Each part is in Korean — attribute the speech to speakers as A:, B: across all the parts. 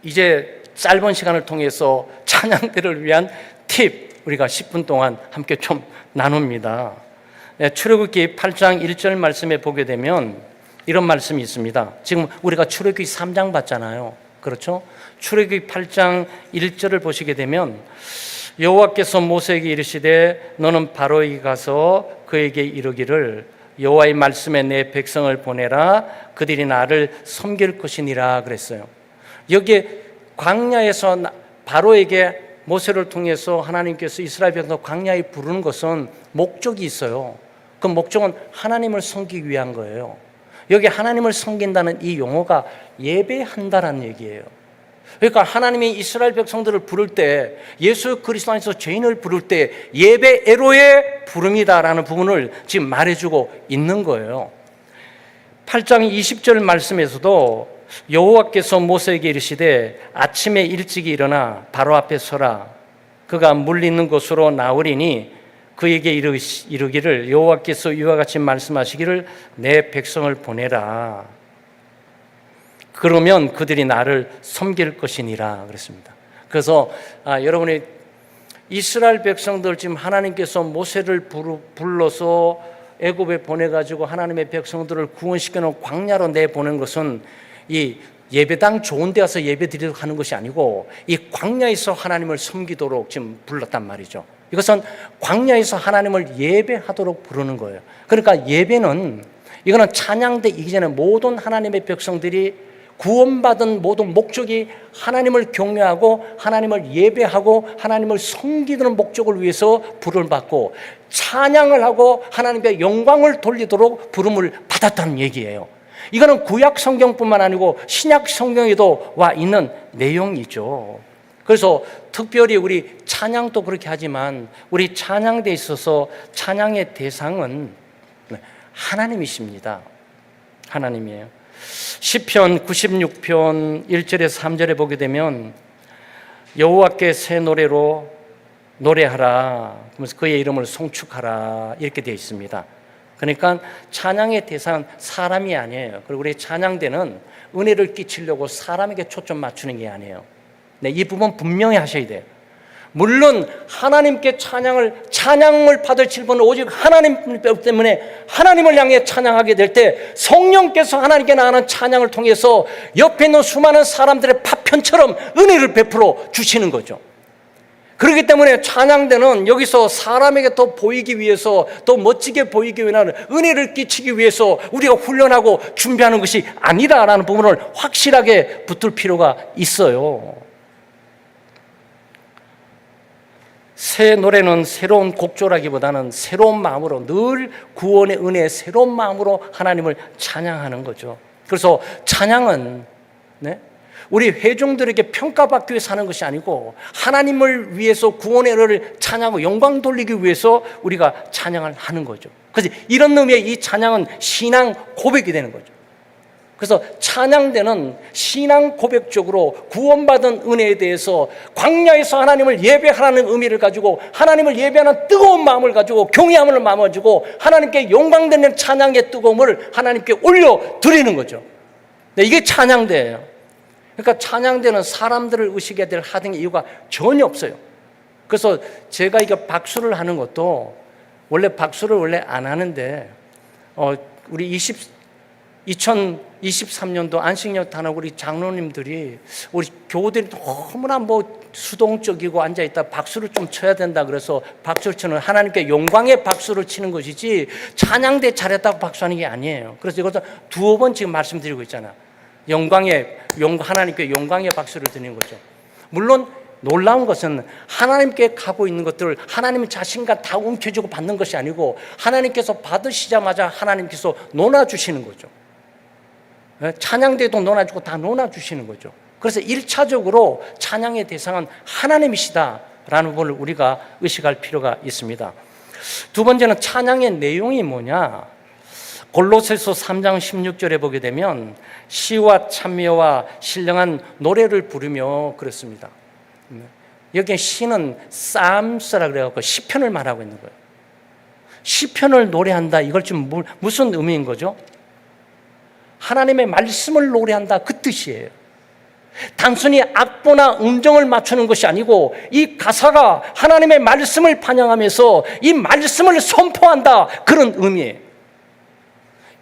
A: 이제 짧은 시간을 통해서 찬양대를 위한 팁 우리가 10분 동안 함께 좀 나눕니다. 출애굽기 8장 1절 말씀에 보게 되면 이런 말씀이 있습니다. 지금 우리가 출애굽기 3장 봤잖아요. 그렇죠? 출애굽기 8장 1절을 보시게 되면 여호와께서 모세에게 이르시되 너는 바로에게 가서 그에게 이르기를 여호와의 말씀에 내 백성을 보내라 그들이 나를 섬길 것이니라 그랬어요. 여기에 광야에서 바로에게 모세를 통해서 하나님께서 이스라엘 백성을 광야에 부르는 것은 목적이 있어요. 그 목적은 하나님을 섬기기 위한 거예요. 여기 하나님을 섬긴다는 이 용어가 예배한다라는 얘기예요. 그러니까 하나님이 이스라엘 백성들을 부를 때, 예수 그리스도 안에서 죄인을 부를 때 예배 에로의 부름이다라는 부분을 지금 말해주고 있는 거예요. 8장 20절 말씀에서도 여호와께서 모세에게 이르시되 아침에 일찍 일어나 바로 앞에 서라. 그가 물 있는 곳으로 나오리니 그에게 이르기를 여호와께서 이와 같이 말씀하시기를 내 백성을 보내라. 그러면 그들이 나를 섬길 것이니라 그랬습니다. 그래서 여러분이 이스라엘 백성들 지금 하나님께서 모세를 불러서 애굽에 보내가지고 하나님의 백성들을 구원시켜놓은 광야로 내보낸 것은 이 예배당 좋은 데 가서 예배 드리도록 하는 것이 아니고 이 광야에서 하나님을 섬기도록 지금 불렀단 말이죠. 이것은 광야에서 하나님을 예배하도록 부르는 거예요. 그러니까 예배는 이거는 찬양되기 전에 모든 하나님의 백성들이 구원받은 모든 목적이 하나님을 경외하고 하나님을 예배하고 하나님을 섬기는 목적을 위해서 부름을 받고 찬양을 하고 하나님께 영광을 돌리도록 부름을 받았다는 얘기예요. 이거는 구약 성경뿐만 아니고 신약 성경에도 와 있는 내용이죠. 그래서 특별히 우리 찬양도 그렇게 하지만 우리 찬양대에 있어서 찬양의 대상은 하나님이십니다. 하나님이에요. 시편 96편 1절에서 3절에 보게 되면 여호와께 새 노래로 노래하라. 그러면서 그의 이름을 송축하라. 이렇게 되어 있습니다. 그러니까 찬양의 대상은 사람이 아니에요. 그리고 우리 찬양대는 은혜를 끼치려고 사람에게 초점 맞추는 게 아니에요. 네, 이 부분 분명히 하셔야 돼요. 물론 하나님께 찬양을 받을 질문은 오직 하나님 때문에 하나님을 향해 찬양하게 될 때 성령께서 하나님께 나가는 찬양을 통해서 옆에 있는 수많은 사람들의 파편처럼 은혜를 베풀어 주시는 거죠. 그렇기 때문에 찬양대는 여기서 사람에게 더 보이기 위해서 더 멋지게 보이기 위한 은혜를 끼치기 위해서 우리가 훈련하고 준비하는 것이 아니다라는 부분을 확실하게 붙들 필요가 있어요. 새 노래는 새로운 곡조라기보다는 새로운 마음으로 늘 구원의 은혜의 새로운 마음으로 하나님을 찬양하는 거죠. 그래서 찬양은 우리 회중들에게 평가받기 위해서 하는 것이 아니고 하나님을 위해서 구원의 은혜를 찬양하고 영광 돌리기 위해서 우리가 찬양을 하는 거죠. 그래서 이런 의미의 이 찬양은 신앙 고백이 되는 거죠. 그래서 찬양대는 신앙 고백적으로 구원받은 은혜에 대해서 광야에서 하나님을 예배하라는 의미를 가지고 하나님을 예배하는 뜨거운 마음을 가지고 경외함을 마음을 가지고 하나님께 영광되는 찬양의 뜨거움을 하나님께 올려드리는 거죠. 네, 이게 찬양대예요. 그러니까 찬양대는 사람들을 의식해야 될 하등의 이유가 전혀 없어요. 그래서 제가 이게 박수를 하는 것도 원래 박수를 원래 안 하는데 우리 2023년도 안식년 단하고 우리 장로님들이 우리 교우들이 너무나 수동적이고 앉아있다 박수를 좀 쳐야 된다 그래서 박수를 치는 하나님께 영광의 박수를 치는 것이지 찬양대 잘했다고 박수하는 게 아니에요. 그래서 이것도 두어 번 지금 말씀드리고 있잖아요. 하나님께 영광의 박수를 드리는 거죠. 물론 놀라운 것은 하나님께 가고 있는 것들을 하나님 자신과 다 움켜쥐고 받는 것이 아니고 하나님께서 받으시자마자 하나님께서 논아주시는 거죠. 찬양대도 논아주고 다 논아주시는 거죠. 그래서 1차적으로 찬양의 대상은 하나님이시다라는 부분을 우리가 의식할 필요가 있습니다. 두 번째는 찬양의 내용이 뭐냐? 골로새서 3장 16절에 보게 되면 시와 찬미와 신령한 노래를 부르며 그랬습니다. 여기에 시는 쌈스라 그래갖고 시편을 말하고 있는 거예요. 시편을 노래한다. 이걸 지금 무슨 의미인 거죠? 하나님의 말씀을 노래한다 그 뜻이에요. 단순히 악보나 음정을 맞추는 것이 아니고 이 가사가 하나님의 말씀을 반영하면서 이 말씀을 선포한다, 그런 의미예요.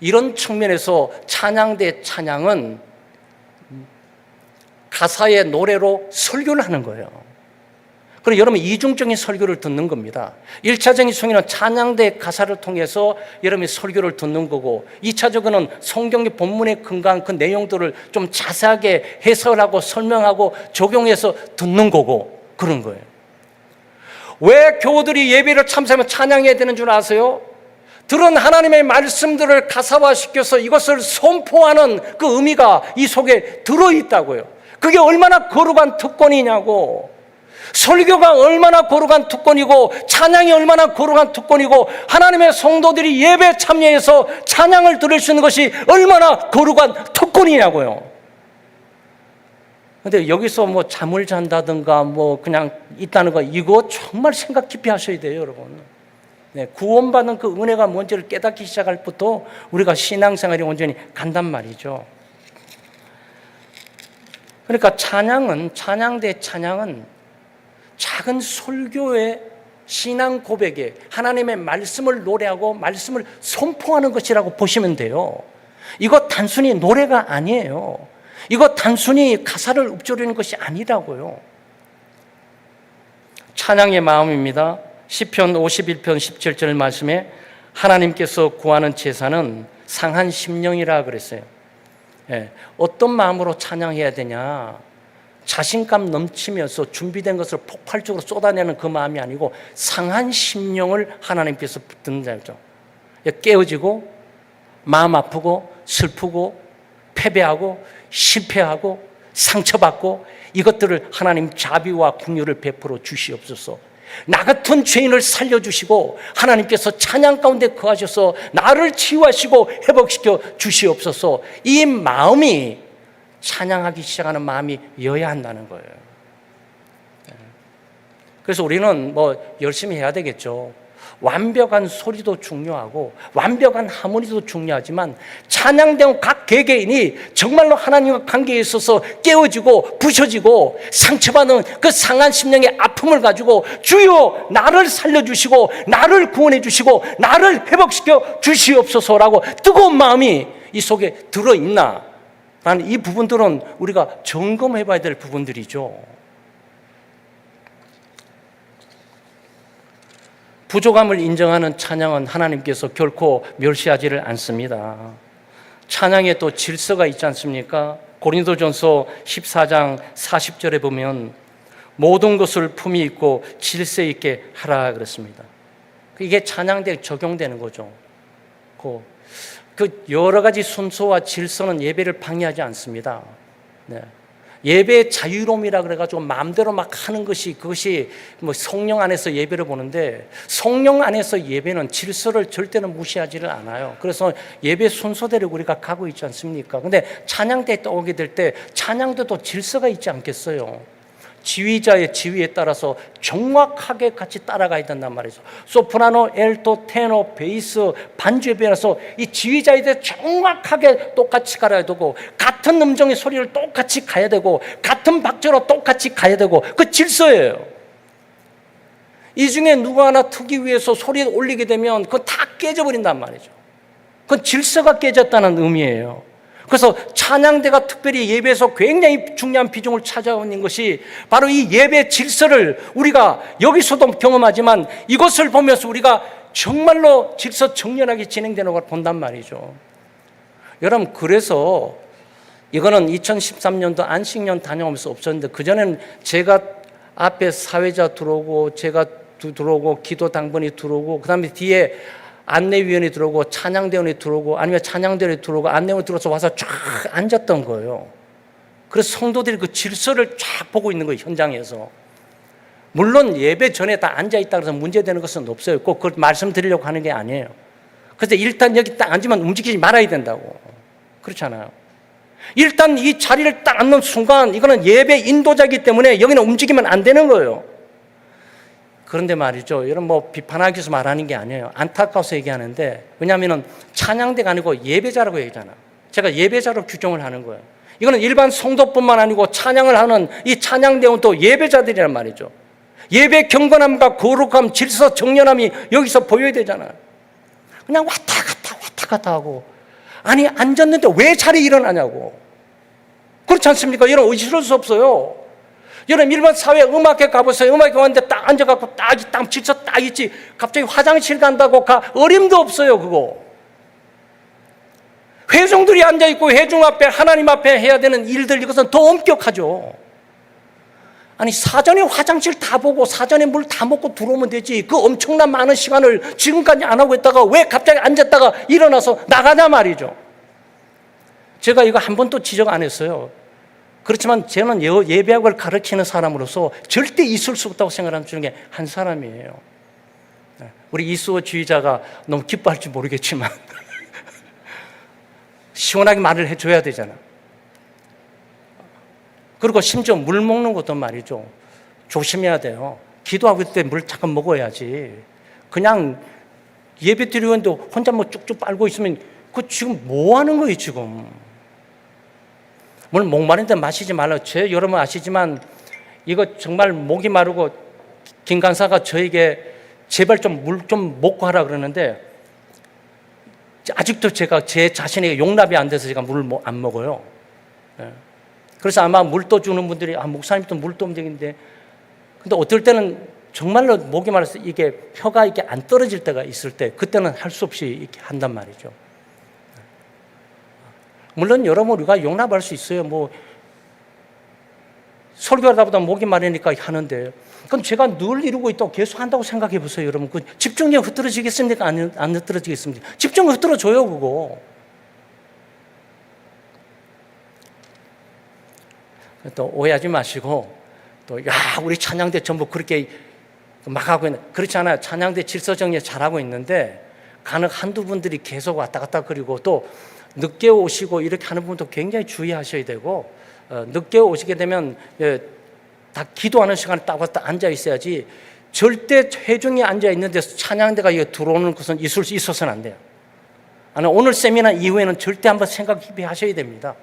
A: 이런 측면에서 찬양 대 찬양은 가사의 노래로 설교를 하는 거예요. 그리고 여러분 이중적인 설교를 듣는 겁니다. 1차적인 설교는 찬양대 가사를 통해서 여러분이 설교를 듣는 거고, 2차적으로는 성경의 본문에 근거한 그 내용들을 좀 자세하게 해설하고 설명하고 적용해서 듣는 거고, 그런 거예요. 왜 교우들이 예배를 참석하면 찬양해야 되는 줄 아세요? 들은 하나님의 말씀들을 가사화시켜서 이것을 선포하는 그 의미가 이 속에 들어있다고요. 그게 얼마나 거룩한 특권이냐고. 설교가 얼마나 거룩한 특권이고 찬양이 얼마나 거룩한 특권이고 하나님의 성도들이 예배에 참여해서 찬양을 들을 수 있는 것이 얼마나 거룩한 특권이냐고요. 근데 여기서 뭐 잠을 잔다든가 뭐 그냥 있다는 거, 이거 정말 생각 깊이 하셔야 돼요, 여러분. 네, 구원받은 그 은혜가 뭔지를 깨닫기 시작할 때부터 우리가 신앙생활이 온전히 간단 말이죠. 그러니까 찬양 대 찬양은 작은 설교의 신앙 고백에 하나님의 말씀을 노래하고 말씀을 선포하는 것이라고 보시면 돼요. 이거 단순히 노래가 아니에요. 이거 단순히 가사를 읊조리는 것이 아니라고요. 찬양의 마음입니다. 시편 51편 17절 말씀에 하나님께서 구하는 제사는 상한 심령이라 그랬어요. 예, 어떤 마음으로 찬양해야 되냐? 자신감 넘치면서 준비된 것을 폭발적으로 쏟아내는 그 마음이 아니고 상한 심령을 하나님께서 듣는 자죠. 깨어지고 마음 아프고 슬프고 패배하고 실패하고 상처받고 이것들을 하나님 자비와 긍휼을 베풀어 주시옵소서. 나 같은 죄인을 살려주시고 하나님께서 찬양 가운데 거하셔서 나를 치유하시고 회복시켜 주시옵소서. 이 마음이 찬양하기 시작하는 마음이어야 한다는 거예요. 그래서 우리는 뭐 열심히 해야 되겠죠. 완벽한 소리도 중요하고 완벽한 하모니도 중요하지만 찬양되는 각 개개인이 정말로 하나님과 관계에 있어서 깨어지고 부셔지고 상처받은 그 상한 심령의 아픔을 가지고 주여 나를 살려주시고 나를 구원해 주시고 나를 회복시켜 주시옵소서라고 뜨거운 마음이 이 속에 들어있나? 라는 이 부분들은 우리가 점검해 봐야 될 부분들이죠. 부족함을 인정하는 찬양은 하나님께서 결코 멸시하지를 않습니다. 찬양에 또 질서가 있지 않습니까? 고린도전서 14장 40절에 보면 모든 것을 품위 있고 질서 있게 하라 그랬습니다. 이게 찬양대에 적용되는 거죠. 그 여러 가지 순서와 질서는 예배를 방해하지 않습니다. 네. 예배의 자유로움이라 그래가지고 마음대로 막 하는 것이, 그것이 뭐 성령 안에서 예배를 보는데, 성령 안에서 예배는 질서를 절대로 무시하지를 않아요. 그래서 예배 순서대로 우리가 가고 있지 않습니까? 근데 찬양대에 떠오게 될 때 찬양대도 질서가 있지 않겠어요? 지휘자의 지휘에 따라서 정확하게 같이 따라가야 된단 말이죠. 소프라노, 엘토, 테너, 베이스, 반주에 비해서 이 지휘자에 대해 정확하게 똑같이 가야 되고, 같은 음정의 소리를 똑같이 가야 되고, 같은 박자로 똑같이 가야 되고, 그 질서예요. 이 중에 누구 하나 트기 위해서 소리를 올리게 되면 그건 다 깨져버린단 말이죠. 그건 질서가 깨졌다는 의미예요. 그래서 찬양대가 특별히 예배에서 굉장히 중요한 비중을 차지하고 있는 것이 바로 이 예배 질서를 우리가 여기서도 경험하지만 이것을 보면서 우리가 정말로 질서 정연하게 진행되는 걸 본단 말이죠. 여러분, 그래서 이거는 2013년도 안식년 다녀오면서 없었는데, 그전에는 제가 앞에 사회자 들어오고 제가 들어오고 기도 당번이 들어오고 그다음에 뒤에 안내위원이 들어오고 찬양대원이 들어오고 아니면 찬양대원이 들어오고 안내원이 들어와서 와서 쫙 앉았던 거예요. 그래서 성도들이 그 질서를 쫙 보고 있는 거예요, 현장에서. 물론 예배 전에 다 앉아있다고 해서 문제되는 것은 없어요. 꼭 그걸 말씀드리려고 하는 게 아니에요. 그래서 일단 여기 딱 앉으면 움직이지 말아야 된다고. 그렇잖아요. 일단 이 자리를 딱 앉는 순간 이거는 예배 인도자이기 때문에 여기는 움직이면 안 되는 거예요. 그런데 말이죠, 이런 뭐 비판하기 위해서 말하는 게 아니에요. 안타까워서 얘기하는데, 왜냐하면 찬양대가 아니고 예배자라고 얘기하잖아요. 제가 예배자로 규정을 하는 거예요. 이거는 일반 성도뿐만 아니고 찬양을 하는 이 찬양대원 또 예배자들이란 말이죠. 예배 경건함과 거룩함, 질서, 정연함이 여기서 보여야 되잖아요. 그냥 왔다 갔다 하고, 아니 앉았는데 왜 자리에 일어나냐고. 그렇지 않습니까? 여러분 의심할 수 없어요. 여러분 일반 사회 음악회 가보세요. 음악회 왔는데 딱 앉아갖고 딱 질서 딱 있지. 갑자기 화장실 간다고 어림도 없어요. 그거. 회중들이 앉아있고 회중 앞에 하나님 앞에 해야 되는 일들, 이것은 더 엄격하죠. 아니 사전에 화장실 다 보고 사전에 물 다 먹고 들어오면 되지. 그 엄청난 많은 시간을 지금까지 안 하고 있다가 왜 갑자기 앉았다가 일어나서 나가냐 말이죠. 제가 이거 한 번도 지적 안 했어요. 그렇지만 저는 예배학을 가르치는 사람으로서 절대 있을 수 없다고 생각하는 중에 한 사람이에요. 우리 이수호 주의자가 너무 기뻐할지 모르겠지만 시원하게 말을 해줘야 되잖아. 그리고 심지어 물 먹는 것도 말이죠. 조심해야 돼요. 기도하고 있을 때 물 잠깐 먹어야지. 그냥 예배 드리는데 혼자 뭐 쭉쭉 빨고 있으면 그 지금 뭐 하는 거예요 지금. 물론 목마른데 마시지 말라고. 여러분 아시지만 이거 정말 목이 마르고 김 간사가 저에게 제발 좀 물 좀 먹고 하라 그러는데 아직도 제가 제 자신에게 용납이 안 돼서 제가 물을 안 먹어요. 그래서 아마 물도 주는 분들이 목사님도 물도 움직이는데, 근데 어떨 때는 정말로 목이 말라서 이게 혀가 이렇게 안 떨어질 때가 있을 때 그때는 할 수 없이 이렇게 한단 말이죠. 물론 여러분 우리가 용납할 수 있어요. 뭐 설교하다 보다 목이 마르니까 하는데, 그럼 제가 늘 이루고 있다고 계속 한다고 생각해 보세요. 여러분 그 집중력 흐트러지겠습니까? 안 흐트러지겠습니까? 집중력 흐트러져요 그거. 또 오해하지 마시고, 또 우리 찬양대 전부 그렇게 막 하고 있는, 그렇지 않아요. 찬양대 질서정리 잘하고 있는데 간혹 한두 분들이 계속 왔다 갔다 그리고 또 늦게 오시고 이렇게 하는 분도 굉장히 주의하셔야 되고, 늦게 오시게 되면 다 기도하는 시간에 딱 왔다 앉아 있어야지, 절대 회중이 앉아 있는 데서 찬양대가 들어오는 것은 있어서는 안 돼요. 아니, 오늘 세미나 이후에는 절대 한번 생각 깊이 하셔야 됩니다.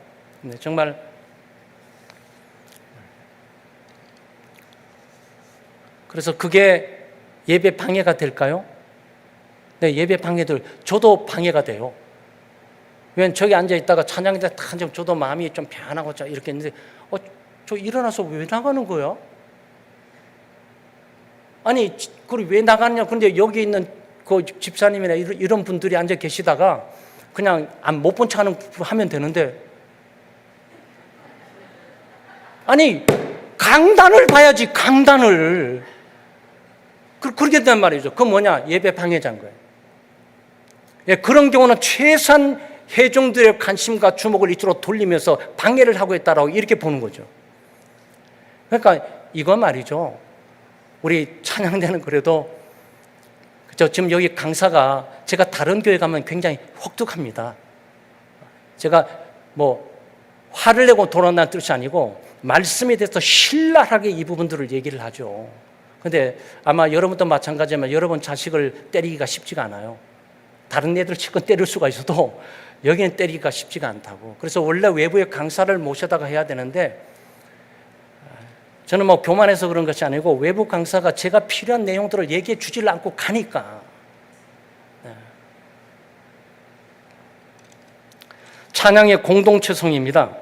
A: 네, 정말 그래서 그게 예배 방해가 될까요? 네, 예배 방해들, 저도 방해가 돼요. 왜냐면 저기 앉아있다가 찬양대 딱 앉으면 저도 마음이 좀 편하고 이렇게 했는데, 저 일어나서 왜 나가는 거야? 아니, 그걸 왜 나갔냐? 근데 여기 있는 그 집사님이나 이런 분들이 앉아 계시다가 그냥 못 본 척 하면 되는데, 아니, 강단을 봐야지, 강단을. 그렇게 된단 말이죠. 그건 뭐냐? 예배 방해자인 거예요. 예, 그런 경우는 최소한 회중들의 관심과 주목을 이쪽으로 돌리면서 방해를 하고 있다라고 이렇게 보는 거죠. 그러니까 이거 말이죠. 우리 찬양대는 그래도, 그죠? 지금 여기 강사가 제가 다른 교회 가면 굉장히 혹독합니다. 제가 뭐 화를 내고 돌아온다는 뜻이 아니고 말씀에 대해서 신랄하게 이 부분들을 얘기를 하죠. 근데 아마 여러분도 마찬가지지만 여러분 자식을 때리기가 쉽지가 않아요. 다른 애들 치고 때릴 수가 있어도 여기는 때리기가 쉽지가 않다고. 그래서 원래 외부의 강사를 모셔다가 해야 되는데, 저는 뭐 교만해서 그런 것이 아니고 외부 강사가 제가 필요한 내용들을 얘기해 주질 않고 가니까. 찬양의 공동체성입니다.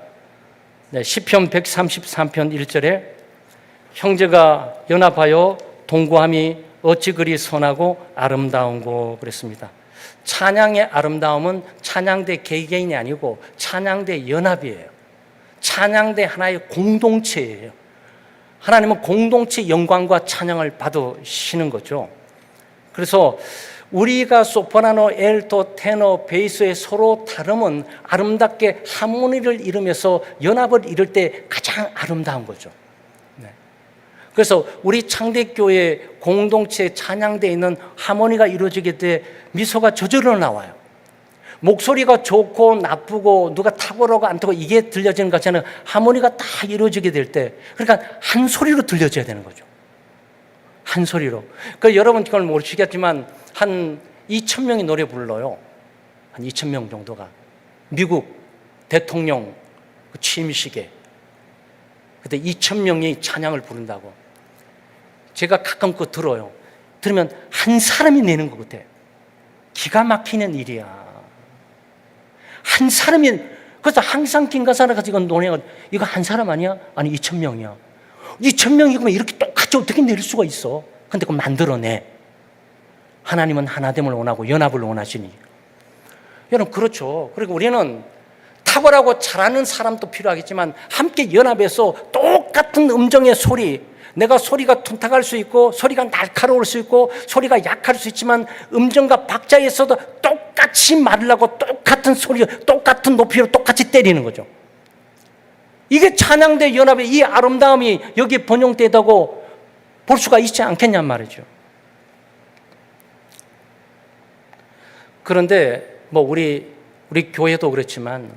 A: 시편 133편 1절에 형제가 연합하여 동거함이 어찌 그리 선하고 아름다운고 그랬습니다. 찬양의 아름다움은 찬양대 개개인이 아니고 찬양대 연합이에요. 찬양대 하나의 공동체예요. 하나님은 공동체 영광과 찬양을 받으시는 거죠. 그래서 우리가 소프라노, 엘토, 테너, 베이스의 서로 다름은 아름답게 하모니를 이루면서 연합을 이룰 때 가장 아름다운 거죠. 그래서 우리 창대교회 공동체 찬양대에 있는 하모니가 이루어지게 돼 미소가 저절로 나와요. 목소리가 좋고 나쁘고 누가 탁월하고 안 탁월하고 이게 들려지는 것이 아니라 하모니가 딱 이루어지게 될 때, 그러니까 한 소리로 들려져야 되는 거죠. 한 소리로. 그 여러분 그걸 모르시겠지만 한 2,000명이 노래 불러요. 한 2,000명 정도가. 미국 대통령, 그 취임식에. 그때 2,000명이 찬양을 부른다고. 제가 가끔 그거 들어요. 들으면 한 사람이 내는 것 같아. 기가 막히는 일이야. 한 사람이, 그래서 항상 김가사를 가지고 논해가 이거 한 사람 아니야? 아니 2,000명이야. 2,000명이면 이렇게 똑같이 어떻게 내릴 수가 있어? 근데 그거 만들어내. 하나님은 하나됨을 원하고 연합을 원하시니. 여러분 그렇죠. 그리고 우리는 탁월하고 잘하는 사람도 필요하겠지만 함께 연합해서 똑같은 음정의 소리, 내가 소리가 둔탁할 수 있고 소리가 날카로울 수 있고 소리가 약할 수 있지만 음정과 박자에서도 똑같이 말을 하고 똑같은 소리, 똑같은 높이로 똑같이 때리는 거죠. 이게 찬양대 연합의 이 아름다움이 여기에 번영되다고 볼 수가 있지 않겠냔 말이죠. 그런데 뭐 우리 교회도 그렇지만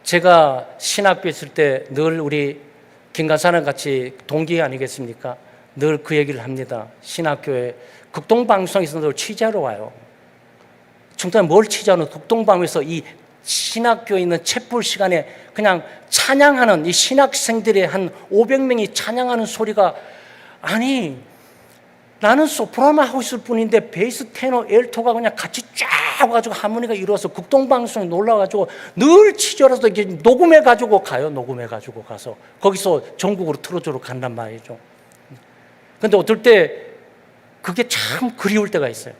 A: 제가 신학교 있을 때 늘 우리 김간사랑 같이 동기 아니겠습니까? 늘 그 얘기를 합니다. 신학교에 극동방송에서 늘 취재하러 와요. 청소년 뭘 취재하는 극동방송에서 이 신학교에 있는 촛불 시간에 그냥 찬양하는 이 신학생들의 한 500명이 찬양하는 소리가, 아니 나는 소프라노만 하고 있을 뿐인데 베이스, 테너, 엘토가 그냥 같이 쫙 와가지고 하모니가 이루어서 극동방송에 놀라가지고 늘 치저라서 이게 녹음해가지고 가요. 녹음해가지고 가서 거기서 전국으로 틀어주러 간단 말이죠. 근데 어떨 때 그게 참 그리울 때가 있어요.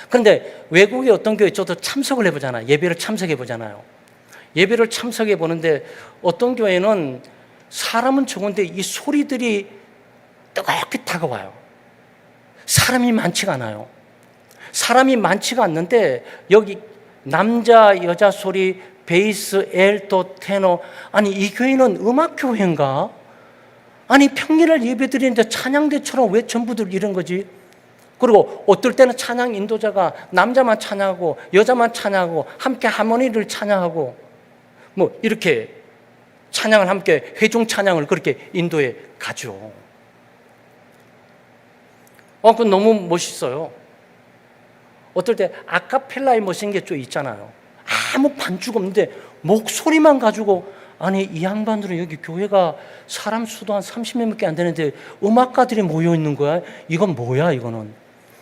A: 그런데 외국의 어떤 교회 저도 참석을 해보잖아요. 예배를 참석해보잖아요. 예배를 참석해보는데 어떤 교회는 사람은 적은데 이 소리들이 뜨겁게 다가와요. 사람이 많지가 않아요. 사람이 많지가 않는데 여기 남자 여자 소리, 베이스, 엘토, 테너, 아니 이 교회는 음악교회인가? 아니 평일날 예배드리는데 찬양대처럼 왜 전부들 이런 거지? 그리고 어떨 때는 찬양 인도자가 남자만 찬양하고 여자만 찬양하고 함께 하모니를 찬양하고 뭐 이렇게 찬양을 함께 회중 찬양을 그렇게 인도해 가죠. 그건 너무 멋있어요. 어떨 때 아카펠라에 멋진 게 좀 있잖아요. 아무 반주가 없는데 목소리만 가지고, 아니 이 양반들은 여기 교회가 사람 수도 한 30명밖에 안 되는데 음악가들이 모여 있는 거야? 이건 뭐야 이거는?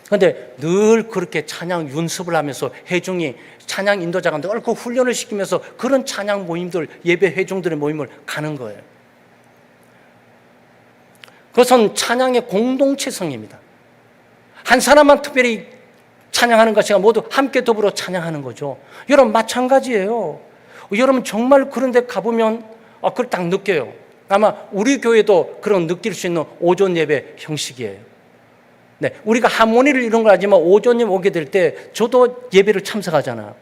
A: 그런데 늘 그렇게 찬양 연습을 하면서 회중이 찬양 인도자가 늘 그 훈련을 시키면서 그런 찬양 모임들, 예배 회중들의 모임을 가는 거예요. 그것은 찬양의 공동체성입니다. 한 사람만 특별히 찬양하는 것이 아니라 모두 함께 더불어 찬양하는 거죠. 여러분 마찬가지예요. 여러분 정말 그런 데 가보면 그걸 딱 느껴요. 아마 우리 교회도 그런 느낄 수 있는 오전 예배 형식이에요. 네, 우리가 하모니를 이런 걸 하지만 오전 예배 오게 될 때 저도 예배를 참석하잖아요.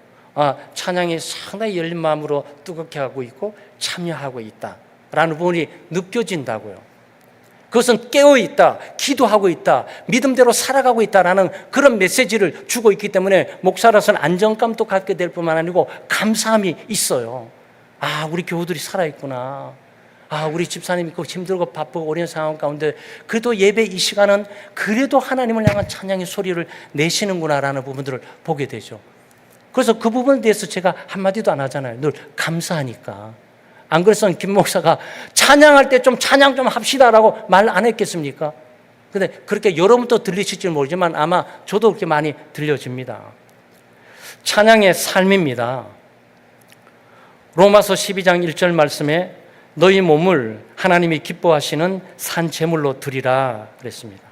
A: 찬양이 상당히 열린 마음으로 뜨겁게 하고 있고 참여하고 있다라는 부분이 느껴진다고요. 그것은 깨어있다, 기도하고 있다, 믿음대로 살아가고 있다라는 그런 메시지를 주고 있기 때문에 목사로서는 안정감도 갖게 될 뿐만 아니고 감사함이 있어요. 우리 교우들이 살아있구나. 우리 집사님이 힘들고 바쁘고 어려운 상황 가운데 그래도 예배 이 시간은 그래도 하나님을 향한 찬양의 소리를 내시는구나라는 부분들을 보게 되죠. 그래서 그 부분에 대해서 제가 한마디도 안 하잖아요. 늘 감사하니까. 안 그랬으면 김 목사가 찬양할 때 좀 찬양 좀 합시다라고 말 안 했겠습니까? 근데 그렇게 여러분도 들리실지 모르지만 아마 저도 그렇게 많이 들려집니다. 찬양의 삶입니다. 로마서 12장 1절 말씀에 너희 몸을 하나님이 기뻐하시는 산 제물로 드리라 그랬습니다.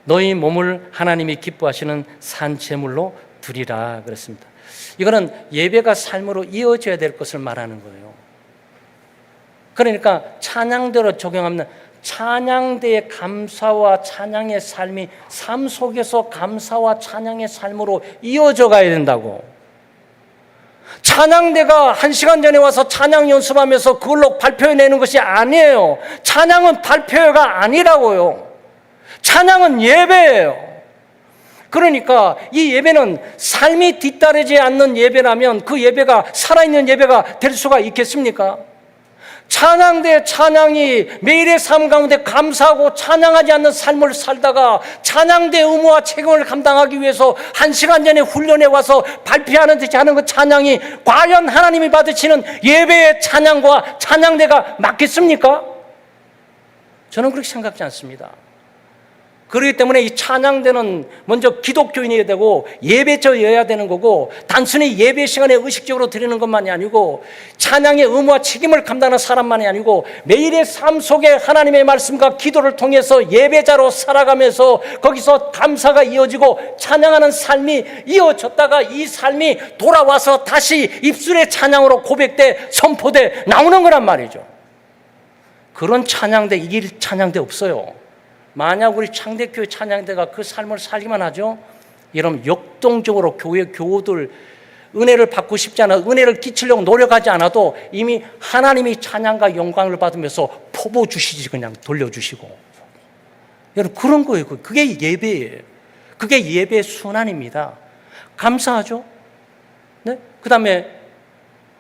A: 너희 몸을 하나님이 기뻐하시는 산 제물로 드리라 그랬습니다. 이거는 예배가 삶으로 이어져야 될 것을 말하는 거예요. 그러니까 찬양대로 적용하면 찬양대의 감사와 찬양의 삶이 삶 속에서 감사와 찬양의 삶으로 이어져 가야 된다고. 찬양대가 1시간 전에 와서 찬양 연습하면서 그걸로 발표해내는 것이 아니에요. 찬양은 발표가 아니라고요. 찬양은 예배예요. 그러니까 이 예배는 삶이 뒤따르지 않는 예배라면 그 예배가 살아있는 예배가 될 수가 있겠습니까? 찬양대 찬양이 매일의 삶 가운데 감사하고 찬양하지 않는 삶을 살다가 찬양대 의무와 책임을 감당하기 위해서 1시간 전에 훈련에 와서 발표하는 듯이 하는 그 찬양이 과연 하나님이 받으시는 예배의 찬양과 찬양대가 맞겠습니까? 저는 그렇게 생각지 않습니다. 그렇기 때문에 이 찬양대는 먼저 기독교인이어야 되고 예배자여야 되는 거고, 단순히 예배 시간에 의식적으로 드리는 것만이 아니고 찬양의 의무와 책임을 감당하는 사람만이 아니고 매일의 삶 속에 하나님의 말씀과 기도를 통해서 예배자로 살아가면서 거기서 감사가 이어지고 찬양하는 삶이 이어졌다가 이 삶이 돌아와서 다시 입술의 찬양으로 고백돼 선포돼 나오는 거란 말이죠. 그런 찬양대, 이길 찬양대 없어요. 만약 우리 창대교회 찬양대가 그 삶을 살기만 하죠, 여러분 역동적으로 교회 교우들 은혜를 받고 싶지 않아 은혜를 끼치려고 노력하지 않아도 이미 하나님이 찬양과 영광을 받으면서 퍼부어 주시지, 그냥 돌려주시고. 여러분 그런 거예요. 그게 예배예요. 그게 예배의 순환입니다. 감사하죠. 네? 그 다음에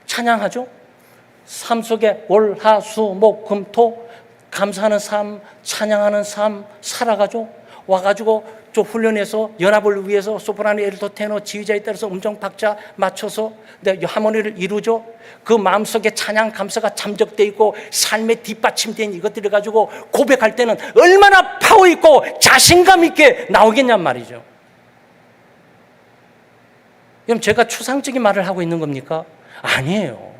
A: 찬양하죠. 삶 속에 월, 하, 수, 목, 금, 토 감사하는 삶, 찬양하는 삶 살아가죠. 와가지고 좀 훈련해서 연합을 위해서 소프라노, 엘도, 테너, 지휘자에 따라서 음정 박자 맞춰서 하모니를 이루죠. 그 마음속에 찬양 감사가 잠적되어 있고 삶에 뒷받침된 이것들을 가지고 고백할 때는 얼마나 파워 있고 자신감 있게 나오겠냔 말이죠. 그럼 제가 추상적인 말을 하고 있는 겁니까? 아니에요.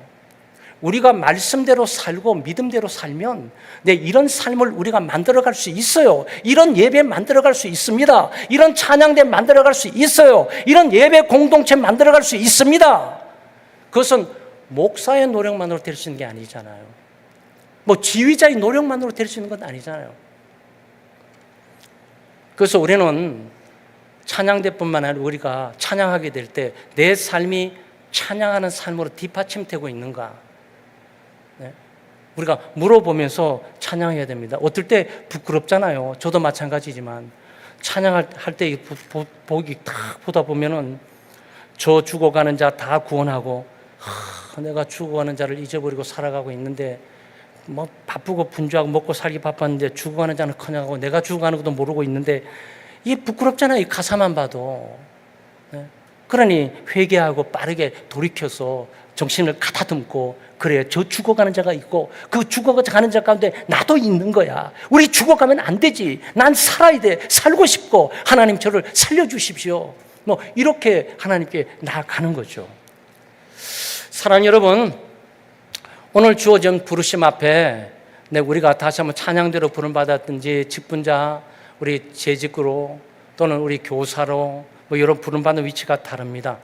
A: 우리가 말씀대로 살고 믿음대로 살면 이런 삶을 우리가 만들어갈 수 있어요. 이런 예배 만들어갈 수 있습니다. 이런 찬양대 만들어갈 수 있어요. 이런 예배 공동체 만들어갈 수 있습니다. 그것은 목사의 노력만으로 될 수 있는 게 아니잖아요. 뭐 지휘자의 노력만으로 될 수 있는 건 아니잖아요. 그래서 우리는 찬양대뿐만 아니라 우리가 찬양하게 될 때 내 삶이 찬양하는 삶으로 뒷받침되고 있는가, 우리가 물어보면서 찬양해야 됩니다. 어떨 때 부끄럽잖아요. 저도 마찬가지지만 찬양할 때 보기 딱 보다 보면은 저 죽어가는 자 다 구원하고 내가 죽어가는 자를 잊어버리고 살아가고 있는데 뭐 바쁘고 분주하고 먹고 살기 바빴는데 죽어가는 자는 커녕하고 내가 죽어가는 것도 모르고 있는데 이게 부끄럽잖아요. 이 가사만 봐도. 그러니 회개하고 빠르게 돌이켜서 정신을 가다듬고, 그래 저 죽어가는 자가 있고 그 죽어가는 자 가운데 나도 있는 거야. 우리 죽어가면 안 되지. 난 살아야 돼. 살고 싶고 하나님 저를 살려주십시오. 뭐 이렇게 하나님께 나아가는 거죠. 사랑하는 여러분, 오늘 주어진 부르심 앞에 우리가 다시 한번 찬양대로 부름받았든지 직분자, 우리 재직으로 또는 우리 교사로 뭐 이런 부름받는 위치가 다릅니다.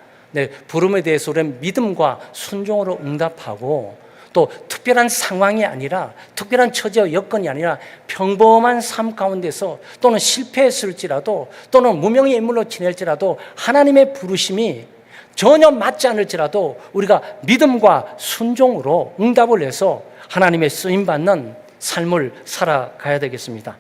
A: 부름에 대해서 우리는 믿음과 순종으로 응답하고, 또 특별한 상황이 아니라 특별한 처지와 여건이 아니라 평범한 삶 가운데서 또는 실패했을지라도 또는 무명의 인물로 지낼지라도 하나님의 부르심이 전혀 맞지 않을지라도 우리가 믿음과 순종으로 응답을 해서 하나님의 쓰임받는 삶을 살아가야 되겠습니다.